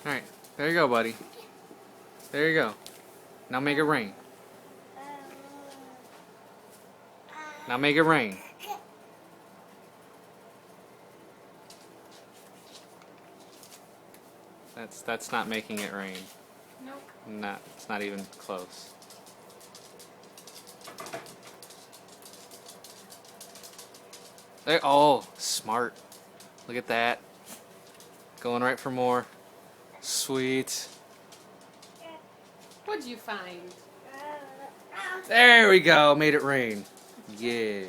Alright, there you go, buddy. There you go. Now make it rain. Now make it rain. That's not making it rain. Nope. It's not even close. There, oh, smart. Look at that. Going right for more. Sweet. What'd you find? There we go. Made it rain. Yeah.